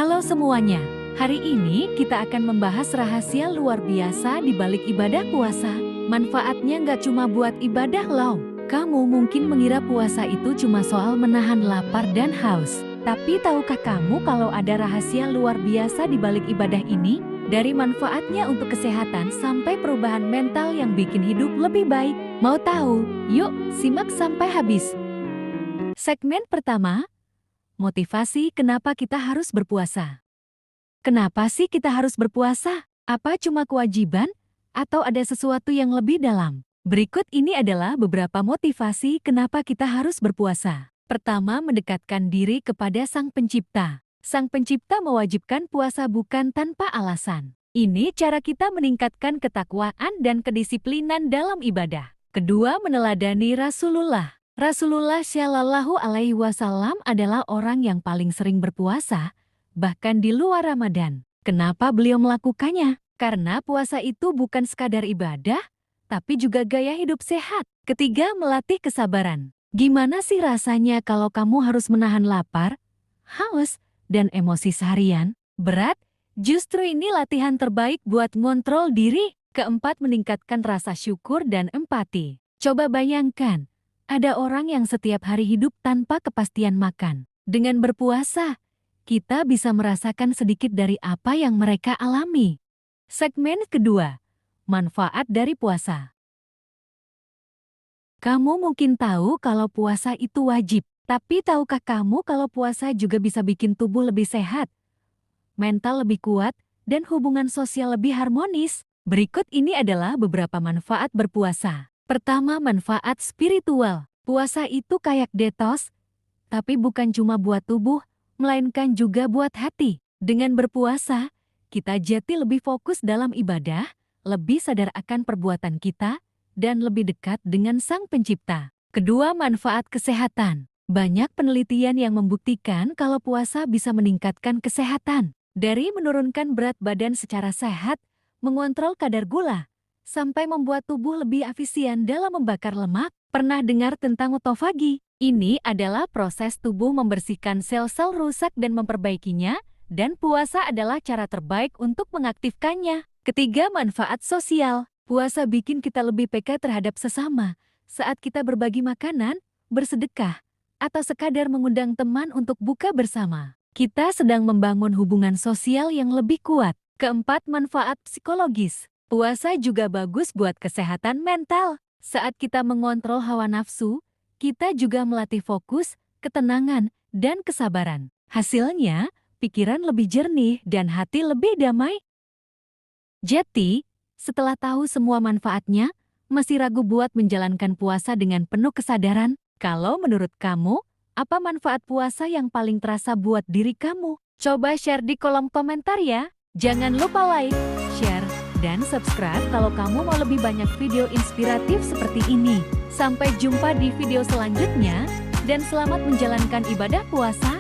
Halo semuanya, hari ini kita akan membahas rahasia luar biasa di balik ibadah puasa. Manfaatnya nggak cuma buat ibadah loh. Kamu mungkin mengira puasa itu cuma soal menahan lapar dan haus. Tapi tahukah kamu kalau ada rahasia luar biasa di balik ibadah ini? Dari manfaatnya untuk kesehatan sampai perubahan mental yang bikin hidup lebih baik. Mau tahu? Yuk, simak sampai habis. Segmen pertama, motivasi kenapa kita harus berpuasa. Kenapa sih kita harus berpuasa? Apa cuma kewajiban? Atau ada sesuatu yang lebih dalam? Berikut ini adalah beberapa motivasi kenapa kita harus berpuasa. Pertama, mendekatkan diri kepada Sang Pencipta. Sang Pencipta mewajibkan puasa bukan tanpa alasan. Ini cara kita meningkatkan ketakwaan dan kedisiplinan dalam ibadah. Kedua, meneladani Rasulullah. Rasulullah Shallallahu Alaihi Wasallam adalah orang yang paling sering berpuasa, bahkan di luar Ramadan. Kenapa beliau melakukannya? Karena puasa itu bukan sekadar ibadah, tapi juga gaya hidup sehat. Ketiga, melatih kesabaran. Gimana sih rasanya kalau kamu harus menahan lapar, haus, dan emosi seharian? Berat? Justru ini latihan terbaik buat ngontrol diri. Keempat, meningkatkan rasa syukur dan empati. Coba bayangkan, ada orang yang setiap hari hidup tanpa kepastian makan. Dengan berpuasa, kita bisa merasakan sedikit dari apa yang mereka alami. Segmen kedua, manfaat dari puasa. Kamu mungkin tahu kalau puasa itu wajib, tapi tahukah kamu kalau puasa juga bisa bikin tubuh lebih sehat, mental lebih kuat, dan hubungan sosial lebih harmonis? Berikut ini adalah beberapa manfaat berpuasa. Pertama, manfaat spiritual. Puasa itu kayak detox, tapi bukan cuma buat tubuh, melainkan juga buat hati. Dengan berpuasa, kita jadi lebih fokus dalam ibadah, lebih sadar akan perbuatan kita, dan lebih dekat dengan Sang Pencipta. Kedua, manfaat kesehatan. Banyak penelitian yang membuktikan kalau puasa bisa meningkatkan kesehatan. Dari menurunkan berat badan secara sehat, mengontrol kadar gula, sampai membuat tubuh lebih efisien dalam membakar lemak. Pernah dengar tentang otofagi? Ini adalah proses tubuh membersihkan sel-sel rusak dan memperbaikinya, dan puasa adalah cara terbaik untuk mengaktifkannya. Ketiga, manfaat sosial. Puasa bikin kita lebih peka terhadap sesama. Saat kita berbagi makanan, bersedekah, atau sekadar mengundang teman untuk buka bersama, kita sedang membangun hubungan sosial yang lebih kuat. Keempat, manfaat psikologis. Puasa juga bagus buat kesehatan mental. Saat kita mengontrol hawa nafsu, kita juga melatih fokus, ketenangan, dan kesabaran. Hasilnya, pikiran lebih jernih dan hati lebih damai. Jadi, setelah tahu semua manfaatnya, masih ragu buat menjalankan puasa dengan penuh kesadaran? Kalau menurut kamu, apa manfaat puasa yang paling terasa buat diri kamu? Coba share di kolom komentar ya. Jangan lupa like, share, dan subscribe kalau kamu mau lebih banyak video inspiratif seperti ini. Sampai jumpa di video selanjutnya, dan selamat menjalankan ibadah puasa.